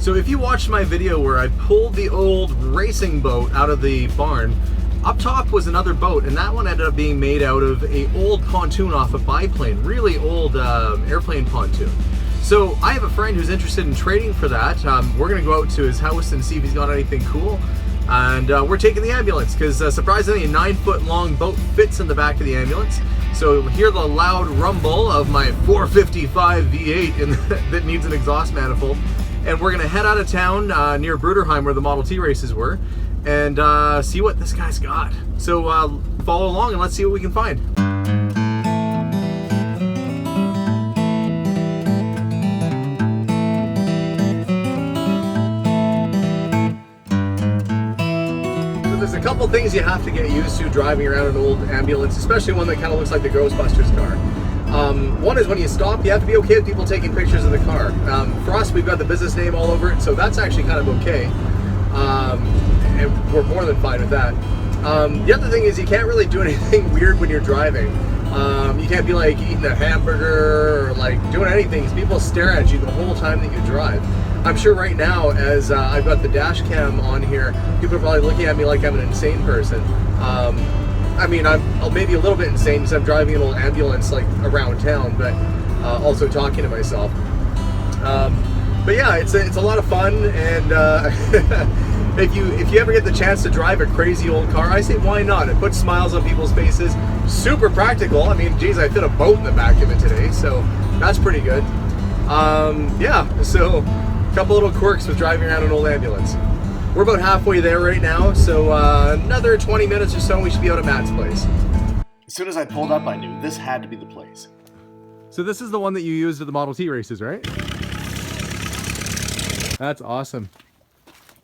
So if you watched my video where I pulled the old racing boat out of the barn, up top was another boat, and that one ended up being made out of a old pontoon off a biplane, really old airplane pontoon. So I have a friend who's interested in trading for that. We're gonna go out to his house and see if he's got anything cool. And we're taking the ambulance because surprisingly a 9-foot long boat fits in the back of the ambulance. So you'll hear the loud rumble of my 455 V8 that needs an exhaust manifold. And we're gonna head out of town near Bruderheim where the Model T races were and see what this guy's got. So follow along and let's see what we can find. There's a couple things you have to get used to driving around an old ambulance, especially one that kind of looks like the Ghostbusters car. One is when you stop, you have to be okay with people taking pictures of the car. For us, we've got the business name all over it, so that's actually kind of okay. And we're more than fine with that. The other thing is you can't really do anything weird when you're driving. You can't be like eating a hamburger or like doing anything because people stare at you the whole time that you drive. I'm sure right now, as I've got the dash cam on here, people are probably looking at me like I'm an insane person. I mean, I'm maybe a little bit insane because I'm driving an old ambulance like around town, but also talking to myself. But yeah, it's a lot of fun, and if you ever get the chance to drive a crazy old car, I say why not? It puts smiles on people's faces. Super practical. I mean, geez, I fit a boat in the back of it today, so that's pretty good. Yeah, so a couple little quirks with driving around an old ambulance. We're about halfway there right now, so another 20 minutes or so we should be out at Matt's place. As soon as I pulled up, I knew this had to be the place. So this is the one that you used at the Model T races, right? That's awesome.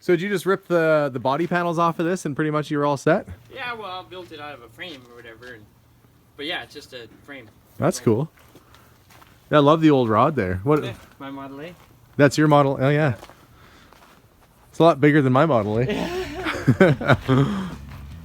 So did you just rip the body panels off of this and pretty much you were all set? Yeah, well, I built it out of a frame or whatever. But yeah, it's just a frame. That's cool. Yeah, I love the old rod there. What? Yeah, my Model A. That's your Model? Oh yeah. It's a lot bigger than my Model A. Yeah,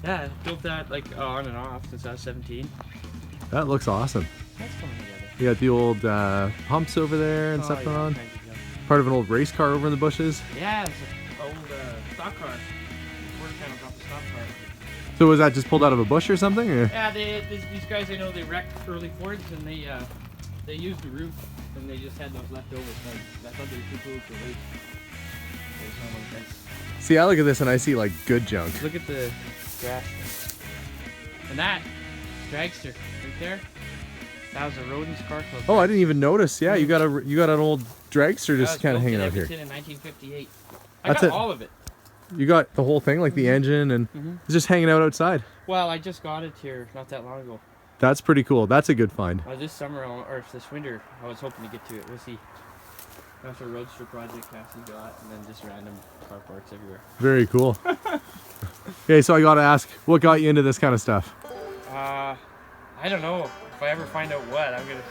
I built that like on and off since I was 17. That looks awesome. That's coming together. You got the old pumps over there and stuff going on. Part of an old race car over in the bushes. Yeah, it's an old stock car. Quarter panels off the stock car. So was that just pulled out of a bush or something? Or? Yeah, these guys, I know they wrecked early Fords and they used the roof and they just had those left over. So I thought they were too cool to waste. See, I look at this and I see like good junk. Look at the grass. And that dragster right there. That was a Rodin's car club. Oh, I didn't even notice. Yeah, you got an old dragster just kind of hanging out here. In 1958. I got all of it. You got the whole thing, like the engine, and it's just hanging out outside. Well, I just got it here not that long ago. That's pretty cool. That's a good find. This summer or this winter, I was hoping to get to it. We'll see. That's a roadster project Cassie got, and then just random car parks everywhere. Very cool. Okay, so I got to ask, what got you into this kind of stuff? I don't know. If I ever find out what, I'm gonna.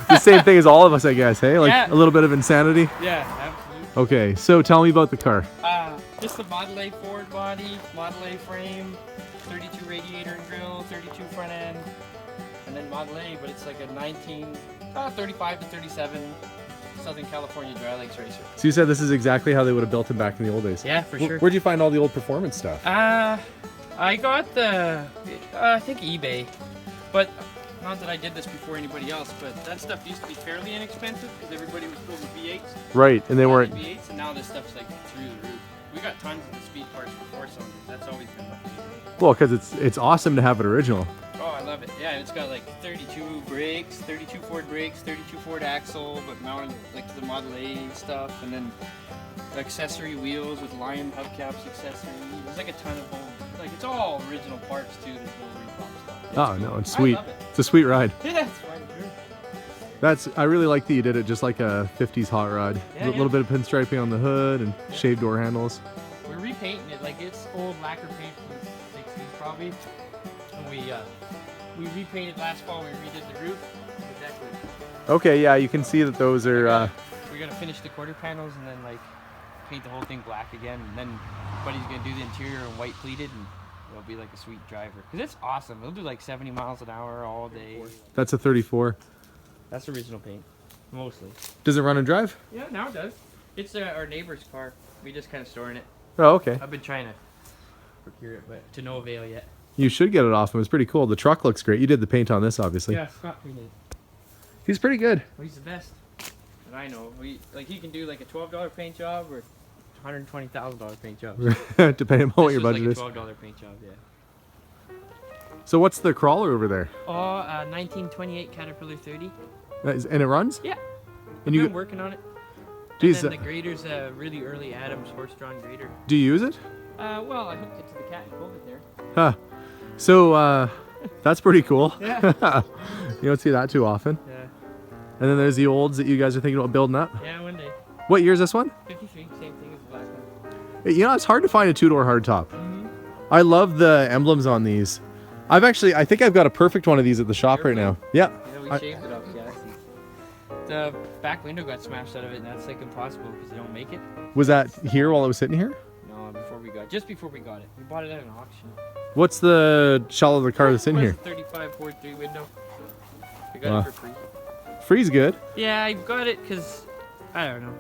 The same thing as all of us, I guess. Hey, like a little bit of insanity. Yeah, absolutely. Okay, so tell me about the car. Just a Model A Ford body, Model A frame, 32 radiator and grill, 32 front end, and then Model A, but it's like a 35 to 37 Southern California dry legs racer. So you said this is exactly how they would have built them back in the old days? Yeah, for sure. Where'd you find all the old performance stuff? I got I think eBay, but not that I did this before anybody else, but that stuff used to be fairly inexpensive because everybody was building V8s. Right, and they weren't. V8s, and now this stuff's like through the roof. We got tons of the speed parts for 4-cylinders. That's always been my favorite. Well, because it's awesome to have it original. Oh, I love it. Yeah, and it's got like 32 brakes, 32 Ford brakes, 32 Ford axle, but mounted like to the Model A stuff, and then accessory wheels with Lion hubcaps accessory. There's like a ton of them. Like it's all original parts too. There's no recall stuff. Oh no, it's sweet. I love it. It's a sweet ride. Yeah, it's right. I really like that you did it just like a 50s hot rod. Yeah, a little bit of pinstriping on the hood and shaved door handles. We're repainting it. Like it's old lacquer paint from the 60s probably. And we repainted last fall. We redid the roof. Exactly. Okay, yeah, you can see that those are. We're gonna finish the quarter panels and then like paint the whole thing black again, and then Buddy's gonna do the interior in white pleated, and it'll be like a sweet driver. Cause it's awesome. It'll do like 70 miles an hour all day. That's a 34. That's original paint, mostly. Does it run and drive? Yeah, now it does. It's our neighbor's car. We just kind of storing it. Oh, okay. I've been trying to procure it, but to no avail yet. You should get it off him. It's pretty cool. The truck looks great. You did the paint on this, obviously. Yeah, Scott painted it. He's pretty good. Well, he's the best. And I know. He can do like a $12 paint job or $120,000 paint job. Depending on what your budget like is. a $12 paint job, yeah. So what's the crawler over there? Oh, 1928 Caterpillar 30. And it runs? Yeah. And I've been working on it. Geez, And then the grader's a really early Adams horse-drawn grader. do you use it? Well, I hooked it to the cat and pulled it there. Huh. So, that's pretty cool. Yeah. You don't see that too often. Yeah. And then there's the olds that you guys are thinking about building up. Yeah, one day. What year is this one? 53, same thing as the black one. You know, it's hard to find a two-door hardtop. Mm-hmm. I love the emblems on these. I think I've got a perfect one of these at the shop right now. Yeah. Yeah, we shaved it up, yeah. The back window got smashed out of it, and that's like impossible because they don't make it. Was that here while I was sitting here? No, just before we got it. We bought it at an auction. What's the shell of the car that's in here? 35 Ford 3 window. We got it for free. Free's good. Yeah, I got it because I don't know.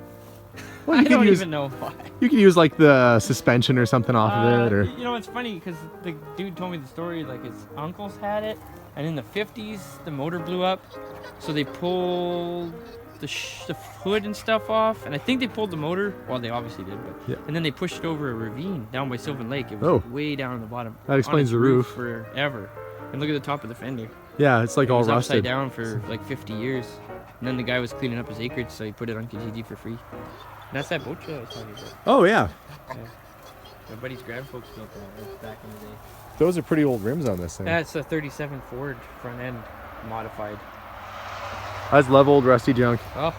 Well, I don't even know why. You can use like the suspension or something off of it, or you know, it's funny because the dude told me the story. Like his uncles had it, and in the 50s the motor blew up, so they pulled the hood and stuff off, and I think they pulled the motor. Well, they obviously did, but yeah. and then they pushed it over a ravine down by Sylvan Lake. It was way down on the bottom. That explains the roof forever. And look at the top of the fender. Yeah, it's like all rusted. Upside down for like 50 years, and then the guy was cleaning up his acreage, so he put it on Kijiji for free. And that's that boat show I was talking about. Oh yeah. My buddy's grandfolks built that back in the day. Those are pretty old rims on this thing. Yeah, it's a 37 Ford front end modified. That's leveled rusty junk. Oh.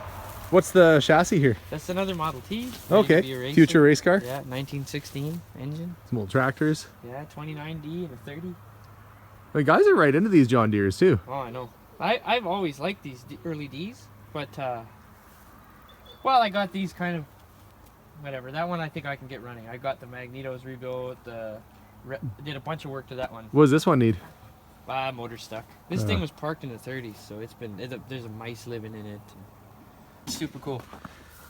What's the chassis here? That's another Model T. Okay. Future race car? Yeah, 1916 engine. Some old tractors. Yeah, 29D and a 30. The guys are right into these John Deeres too. Oh, I know. I've always liked these early Ds, but well, I got these kind of whatever. That one I think I can get running. I got the magnetos rebuilt. Did a bunch of work to that one. What does this one need? Motor stuck. This thing was parked in the 30s, so there's a mice living in it. Super cool.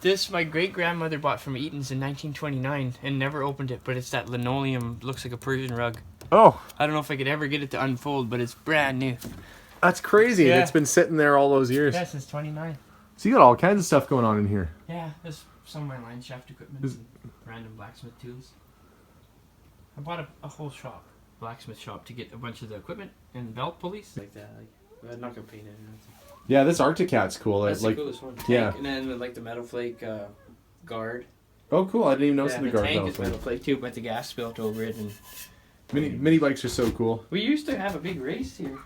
This my great grandmother bought from Eaton's in 1929 and never opened it, but it's that linoleum, looks like a Persian rug. Oh. I don't know if I could ever get it to unfold, but it's brand new. That's crazy. Yeah. It's been sitting there all those years. Yeah, since 29. So you got all kinds of stuff going on in here. Yeah, there's some of my line shaft equipment and random blacksmith tools. I bought a whole shop, blacksmith shop, to get a bunch of the equipment and belt pulleys like that. I'm not gonna paint it. Yeah, this Arcticat's cool. That's like, the coolest one. Tank, yeah. And then like the metal flake guard. Oh, cool. I didn't even notice the guard. Tank is metal flake too, but the gas spilt over it. And mini bikes are so cool. we used to have a big race here.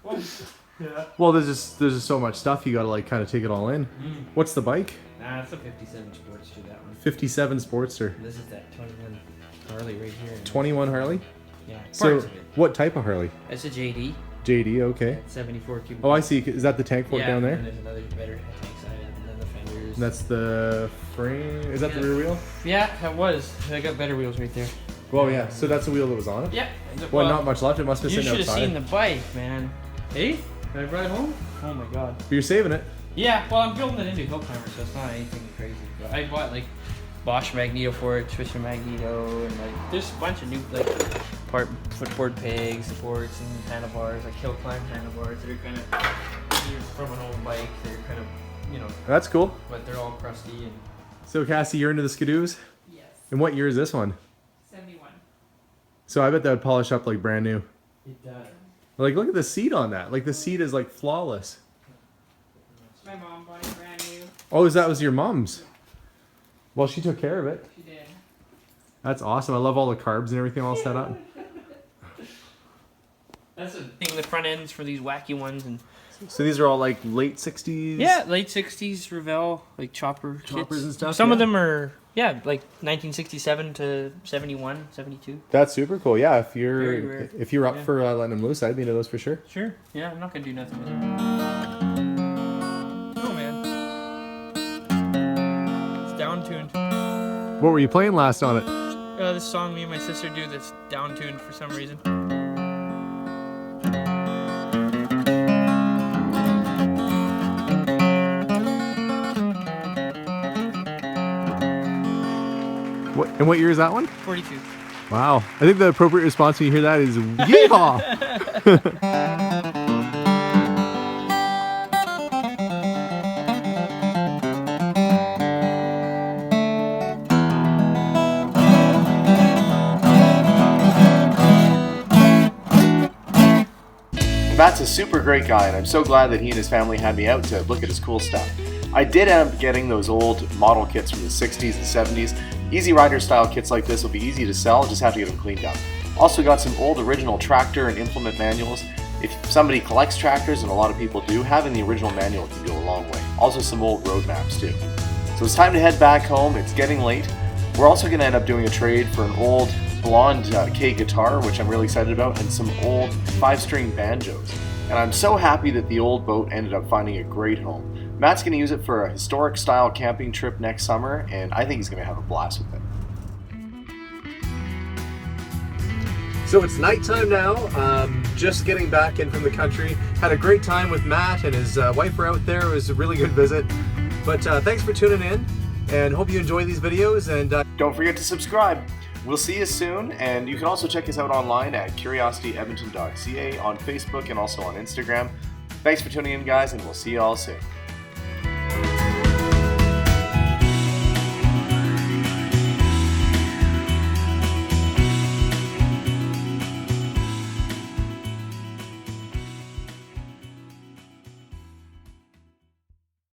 Yeah. Well, there's just so much stuff. You got to like kind of take it all in. What's the bike? Nah, it's a 57 Sportster, that one. 57 Sportster. And this is that 21 Harley right here. 21 Harley? Yeah. So, what type of Harley? It's a JD. JD, okay. 74 cubic. Oh, I see. Is that the tank fork down there? And there's another better tank side, and then the fenders. And that's the frame. Is that the rear wheel? Yeah, that was. I got better wheels right there. Well, yeah. So that's the wheel that was on it? Yeah. Well, not much left. It must have been sitting outside. You should have seen the bike, man. Hey? Did I ride home? Oh my god. But you're saving it. Yeah, well, I'm building it into a hill climber, so it's not anything crazy. But I bought like Bosch magneto for it, Swisher magneto, and like there's a bunch of new like footboard pegs, supports, and handlebars, like hill climb handlebars that are kind of from an old bike. They're kind of, you know. That's cool. But they're all crusty and. So Cassie, you're into the Skidoos? Yes. And what year is this one? 71. So I bet that would polish up like brand new. It does. Like, look at the seat on that. Like, the seat is like flawless. My mom bought it brand new. Oh, that was your mom's? Well, she took care of it. She did. That's awesome. I love all the carbs and everything all set up. That's the thing. The front ends for these wacky ones, and So these are all like late 60s? yeah, late 60s Revell, like choppers and stuff. Some of them are like 1967 to 71, 72. That's super cool. Yeah, if Very you're rare. up for letting them loose, I'd be into those for sure. Sure. Yeah, I'm not gonna do nothing with it. Oh man, it's down tuned. What were you playing last on it? This song me and my sister do that's down tuned for some reason. And what year is that one? 42. Wow. I think the appropriate response when you hear that is yeehaw! Matt's a super great guy, and I'm so glad that he and his family had me out to look at his cool stuff. I did end up getting those old model kits from the 60s and 70s. Easy Rider style kits like this will be easy to sell, just have to get them cleaned up. Also got some old original tractor and implement manuals. If somebody collects tractors, and a lot of people do, having the original manual can go a long way. Also some old road maps too. So it's time to head back home, it's getting late. We're also going to end up doing a trade for an old blonde K guitar, which I'm really excited about, and some old 5-string banjos. And I'm so happy that the old boat ended up finding a great home. Matt's going to use it for a historic style camping trip next summer, and I think he's going to have a blast with it. So it's nighttime now, just getting back in from the country. Had a great time with Matt and his wife were out there. It was a really good visit. But thanks for tuning in, and hope you enjoy these videos, and don't forget to subscribe. We'll see you soon, and you can also check us out online at curiosityedmonton.ca, on Facebook, and also on Instagram. Thanks for tuning in, guys, and we'll see you all soon.